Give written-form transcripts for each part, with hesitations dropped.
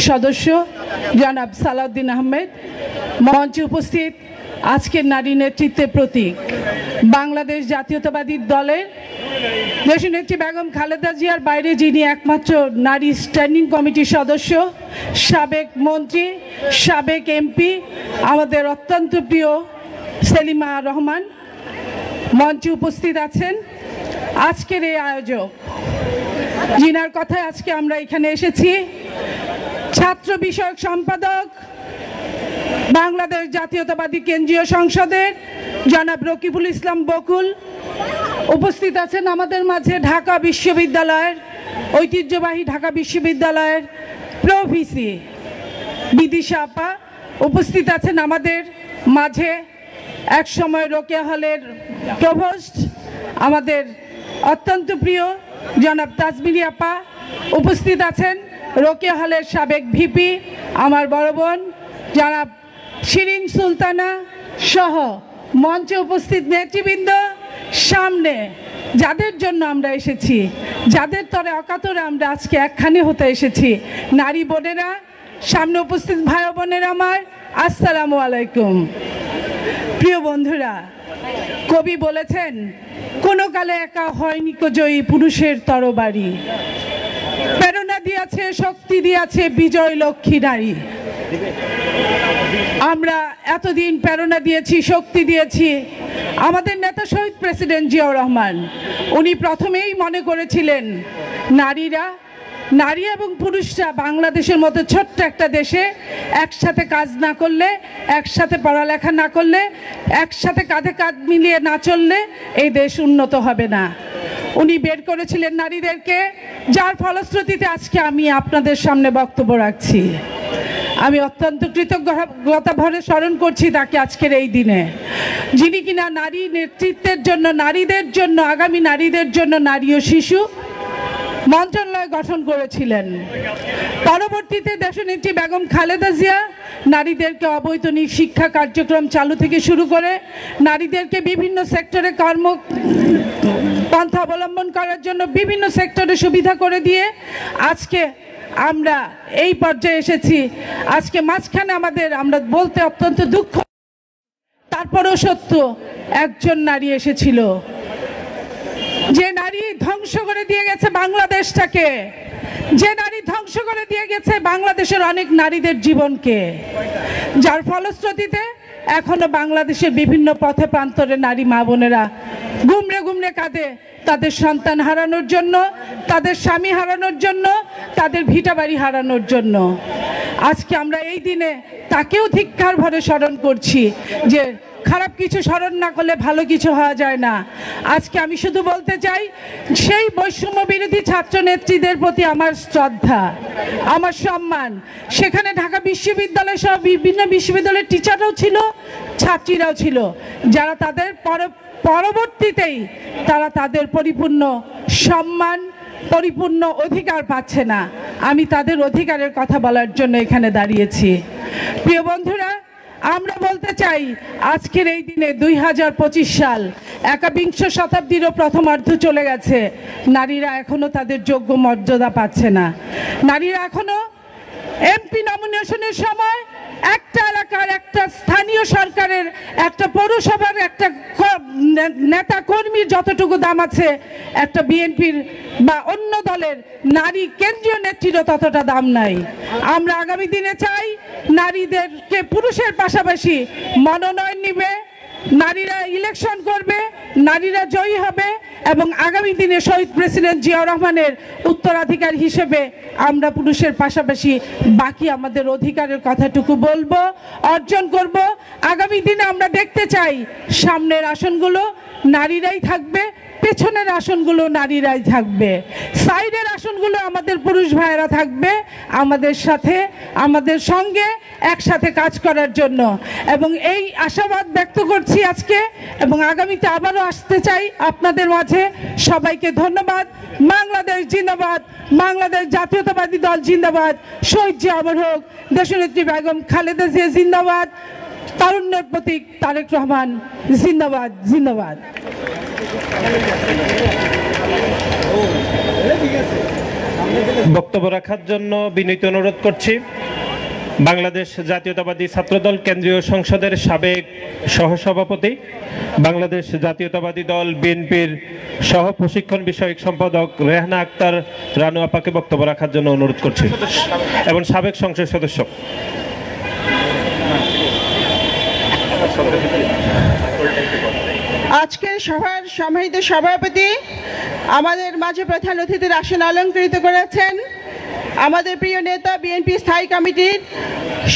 সদস্য জনাব সালাউদ্দিন আহমেদ, মঞ্চে উপস্থিত আজকের নারী নেতৃত্বের প্রতীক বাংলাদেশ জাতীয়তাবাদী দলের দেশনেত্রী বেগম খালেদা জিয়ার বাইরে যিনি একমাত্র নারী স্ট্যান্ডিং কমিটির সদস্য, সাবেক মন্ত্রী, সাবেক এমপি, আমাদের অত্যন্ত প্রিয় সেলিমা রহমান মঞ্চে উপস্থিত আছেন। আজকের এই আয়োজক জিনার কথায় আজকে আমরা এখানে এসেছি, ছাত্র বিষয়ক সম্পাদক বাংলাদেশ জাতীয়তাবাদী কেন্দ্রীয় সংসদের জনাব রকিবুল ইসলাম বকুল, উপস্থিত আছেন আমাদের মাঝে ঢাকা বিশ্ববিদ্যালয়ের ঐতিহ্যবাহী ঢাকা বিশ্ববিদ্যালয়ের প্রভিসি বিদিশা আপা, উপস্থিত আছেন আমাদের মাঝে একসময় রোকেয়া হলের প্রভোস্ট আমাদের অত্যন্ত প্রিয় জনাব তাজমিরি আপা, উপস্থিত আছেন রোকেয়া হলের সাবেক ভিপি আমার বড় বোন জনাব শিরিন সুলতানা সহ মঞ্চে উপস্থিত নেতৃবৃন্দ, সামনে যাদের জন্য আমরা এসেছি, যাদের তরে অকাতরে আমরা আজকে একখানে হতে এসেছি, নারী বোনেরা, সামনে উপস্থিত ভাই বোনেরা আমার, আসসালামু আলাইকুম। প্রিয় বন্ধুরা, কবি বলেছেন কোনো কালে একা হয়নি কো জয়ী পুরুষের তরবারি, প্রেরণা দিয়েছে শক্তি দিয়েছে বিজয় লক্ষ্মী নারী। আমরা এতদিন প্রেরণা দিয়েছি, শক্তি দিয়েছি আমাদের নেতা শহীদ প্রেসিডেন্ট জিয়াউর রহমান। উনি প্রথমেই মনে করেছিলেন নারী এবং পুরুষরা বাংলাদেশের মতো ছোট্ট একটা দেশে একসাথে কাজ না করলে, একসাথে পড়ালেখা না করলে, একসাথে কাঁধে কাঁধ মিলিয়ে না চললে এই দেশ উন্নত হবে না। উনি বের করেছিলেন নারীদেরকে, যার ফলশ্রুতিতে আজকে আমি আপনাদের সামনে বক্তব্য রাখছি। আমি অত্যন্ত কৃতজ্ঞতা ভরে স্মরণ করছি তাকে আজকের এই দিনে, যিনি কিনা নারী নেতৃত্বের জন্য, নারীদের জন্য, আগামী নারীদের জন্য নারী ও শিশু মন্ত্রণালয় গঠন করেছিলেন। পরবর্তীতে দেশনেত্রী বেগম খালেদা জিয়া নারীদেরকে অবৈতনিক শিক্ষা কার্যক্রম চালু থেকে শুরু করে নারীদেরকে বিভিন্ন সেক্টরে কর্মপন্থা অবলম্বন করার জন্য বিভিন্ন সেক্টরে সুবিধা করে দিয়ে আজকে আমরা এই পর্যায়ে এসেছি। আজকে মাঝখানে আমরা বলতে অত্যন্ত দুঃখ, তারপরেও সত্য, একজন নারী এসেছিল যে নারী ধ্বংস করে দিয়ে গেছে বাংলাদেশটাকে, যে নারী ধ্বংস করে দিয়ে গেছে বাংলাদেশের অনেক নারীদের জীবনকে, যার ফলশ্রুতিতে এখনো বাংলাদেশের বিভিন্ন পথে প্রান্তরে নারী মা বোনেরা গুমড়ে গুমড়ে কাঁদে তাদের সন্তান হারানোর জন্য, তাদের স্বামী হারানোর জন্য, তাদের ভিটা বাড়ি হারানোর জন্য। আজকে আমরা এই দিনে তাকেও ধিক্কার ভরে স্মরণ করছি যে খারাপ কিছু স্মরণ না করলে ভালো কিছু হওয়া যায় না। আজকে আমি শুধু বলতে চাই, সেই বৈষম্য বিরোধী ছাত্র নেত্রীদের প্রতি আমার শ্রদ্ধা, আমার সম্মান। সেখানে ঢাকা বিশ্ববিদ্যালয় সহ বিভিন্ন বিশ্ববিদ্যালয়ের টিচাররাও ছিল, ছাত্রীরাও ছিল, যারা তাদের পরবর্তীতেই তারা তাদের পরিপূর্ণ সম্মান, পরিপূর্ণ অধিকার পাচ্ছে না। আমি তাদের অধিকারের কথা বলার জন্য এখানে দাঁড়িয়েছি। প্রিয় বন্ধুরা, আমরা বলতে চাই আজকের এই দিনে 2025 সাল, একবিংশ শতাব্দীরও প্রথমার্ধ চলে গেছে, নারীরা এখনো তাদের যোগ্য মর্যাদা পাচ্ছে না। নারীরা এখনো এমপি নমিনেশনের সময় একটা এলাকার, একটা স্থানীয় সরকারের, একটা পৌরসভার একটা নেতা কর্মীর যতটুকু দাম আছে একটা বিএনপির বা অন্য দলের নারী কেন্দ্রীয় নেত্রীরও ততটা দাম নাই। আমরা আগামী দিনে চাই নারীদেরকে পুরুষের পাশাপাশি মনোনয়ন নিবে, নারীরা ইলেকশন করবে, নারীরা জয়ী হবে এবং আগামী দিনে শহীদ প্রেসিডেন্ট জিয়াউর রহমানের উত্তরাধিকার হিসেবে আমরা পুরুষের পাশাপাশি বাকি আমাদের অধিকারের কথাটুকু বলবো, অর্জন করব। আগামী দিনে আমরা দেখতে চাই সামনের আসনগুলো নারীরাই থাকবে, পেছনের আসনগুলো নারীরাই থাকবে, সাইডের আসনগুলো আমাদের পুরুষ ভাইয়েরা থাকবে আমাদের সাথে, আমাদের সঙ্গে একসাথে কাজ করার জন্য। এবং এই আশাবাদ ব্যক্ত করছি আজকে এবং আগামীতে আবারও আসতে চাই আপনাদের মাঝে। সবাইকে ধন্যবাদ। বাংলাদেশ জিন্দাবাদ, বাংলাদেশ জাতীয়তাবাদী দল জিন্দাবাদ, শহীদ জিয়া অমর হোক, দেশনেত্রী বেগম খালেদা জিয়া জিন্দাবাদ, তারুণ্যের প্রতীক তারেক রহমান জিন্দাবাদ, জিন্দাবাদ। বক্তব্য রাখার জন্য বিনীত অনুরোধ করছি বাংলাদেশ জাতীয়তাবাদী ছাত্রদল কেন্দ্রীয় সংসদের সাবেক সহসভাপতি, বাংলাদেশ জাতীয়তাবাদী দল বিএনপির সহ প্রশিক্ষণ বিষয়ক সম্পাদক রেহানা আক্তার রানু আপাকে বক্তব্য রাখার জন্য অনুরোধ করছি, এবং সাবেক সংসদ সদস্য। আজকের সভার সম্মানিত সভাপতি আমাদের মাঝে প্রধান অতিথির আসন অলঙ্কৃত করেছেন আমাদের প্রিয় নেতা, বিএনপি স্থায়ী কমিটির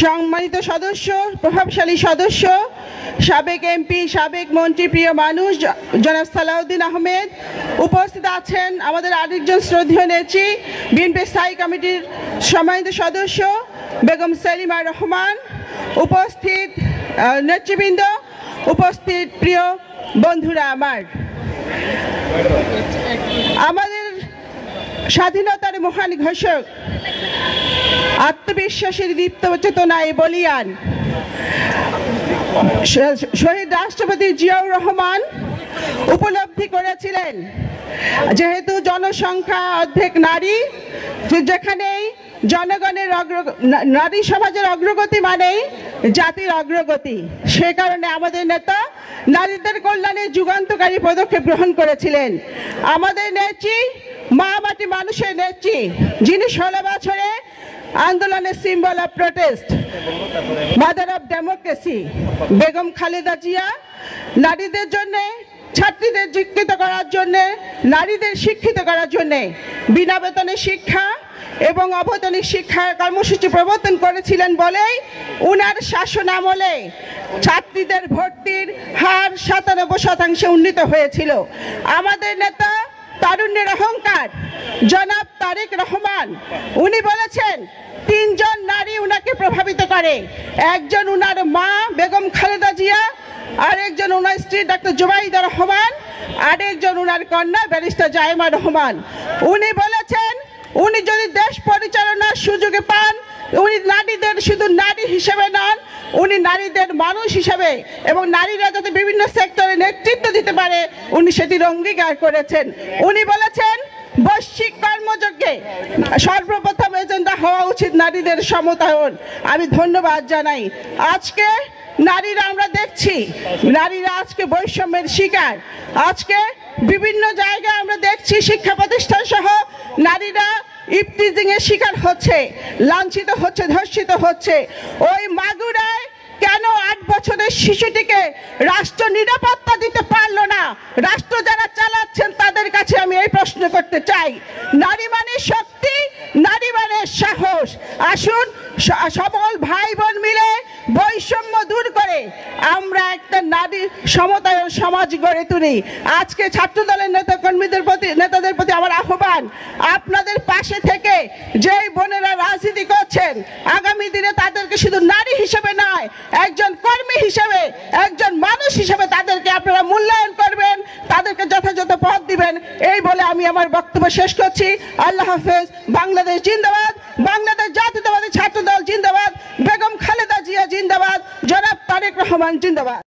সম্মানিত সদস্য, প্রভাবশালী সদস্য, সাবেক এমপি, সাবেক মন্ত্রী, প্রিয় মানুষ জনাব সালাউদ্দিন আহমেদ। উপস্থিত আছেন আমাদের আরেকজন শ্রদ্ধেয় নেত্রী, বিএনপি স্থায়ী কমিটির সম্মানিত সদস্য বেগম সেলিমা রহমান। উপস্থিত নেতৃবৃন্দ, উপস্থিত প্রিয় বন্ধুরা আমার, আমাদের স্বাধীনতার মহান ঘোষক, আত্মবিশ্বাসের দীপ্ত চেতনায় বলিয়ান শহীদ রাষ্ট্রপতি জিয়াউর রহমান উপলব্ধি করেছিলেন, যেহেতু জনসংখ্যা অর্ধেক নারী, যেখানেই জনগণের নারী সমাজের অগ্রগতি মানেই জাতির অগ্রগতি, সে কারণে আমাদের নেতা নারীদের কল্যাণে যুগান্তকারী পদক্ষেপ গ্রহণ করেছিলেন। আমাদের নেত্রী, মা মাটি মানুষের নেত্রী, যিনি 16 বছরে আন্দোলনের symbol of protest, mother of democracy Begum Khaleda Zia নারীদের জন্যে, ছাত্রীদের শিক্ষিত করার জন্যে, নারীদের শিক্ষিত করার জন্যে বিনা বেতনে শিক্ষা এবং অবৈতনিক শিক্ষার কর্মসূচি প্রবর্তন করেছিলেন বলেই উনার শাসন আমলে ছাত্রীদের ভর্তির হার 97% উন্নীত হয়েছিল। আমাদের নেতা, তারুণ্যের অহংকার জনাব তারেক রহমান, উনি বলেছেন 3 জন নারী উনাকে প্রভাবিত করে। একজন উনার মা বেগম খালেদা জিয়া, আরেকজন উনার স্ত্রী ডক্টর জুবাইদা রহমান, আরেকজন উনার কন্যা ব্যারিস্টার জায়েমা রহমান। উনি বলেছেন উনি যদি দেশ পরিচালনার সুযোগে পান, উনি নারীদের শুধু নারী হিসেবে নন, উনি নারীদের মানুষ হিসেবে, এবং নারীরা যাতে বিভিন্ন সেক্টরে নেতৃত্ব দিতে পারে উনি সেটির অঙ্গীকার করেছেন। উনি বলেছেন বৈশ্বিক কর্মযজ্ঞে সর্বপ্রথম এজেন্ডা হওয়া উচিত নারীদের সমতায়ন। আমি ধন্যবাদ জানাই। আজকে নারীরা, আমরা দেখছি নারীরা আজকে বৈষম্যের শিকার। আজকে বিভিন্ন জায়গায় আমরা দেখছি শিক্ষা প্রতিষ্ঠান সহ নারীরা ইফটিজিং এর শিকার হচ্ছে, লাঞ্ছিত হচ্ছে, ধর্ষিত হচ্ছে। ওই মাগুরায় কেন 8 বছরের শিশুটিকে রাষ্ট্র নিরাপত্তা দিতে পারলো না? রাষ্ট্র যারা চালাচ্ছেন তাদের কাছে আমি এই প্রশ্ন করতে চাই। নারী মানে শক্তি, নারী মানে সাহস। আসুন সকল ভাই বোন মিলে বৈষম্য দূর করে আমরা একটা নারী সমতায়ন সমাজ গড়ে তুলি। আজকে ছাত্র দলের নেতাদের প্রতি আমার আহ্বান, আপনাদের পাশে থেকে যেই বোনেরা রাজনীতি করছেন, আগামী দিনে তাদেরকে শুধু নারী হিসেবে নয়, একজন কর্মী হিসেবে, একজন মানুষ হিসেবে তাদেরকে আপনারা মূল্যায়ন করবেন, তাদেরকে যথাযথ পদ দিবেন। এই বলে আমি আমার বক্তব্য শেষ করছি। আল্লাহ হাফেজ। বাংলাদেশ জিন্দাবাদ, বাংলাদেশ জাতীয়তাবাদী ছাত্র দল জিন্দাবাদ, বেগম খালেদা জিয়া জিন্দাবাদ, জনাব তারেক রহমান জিন্দাবাদ।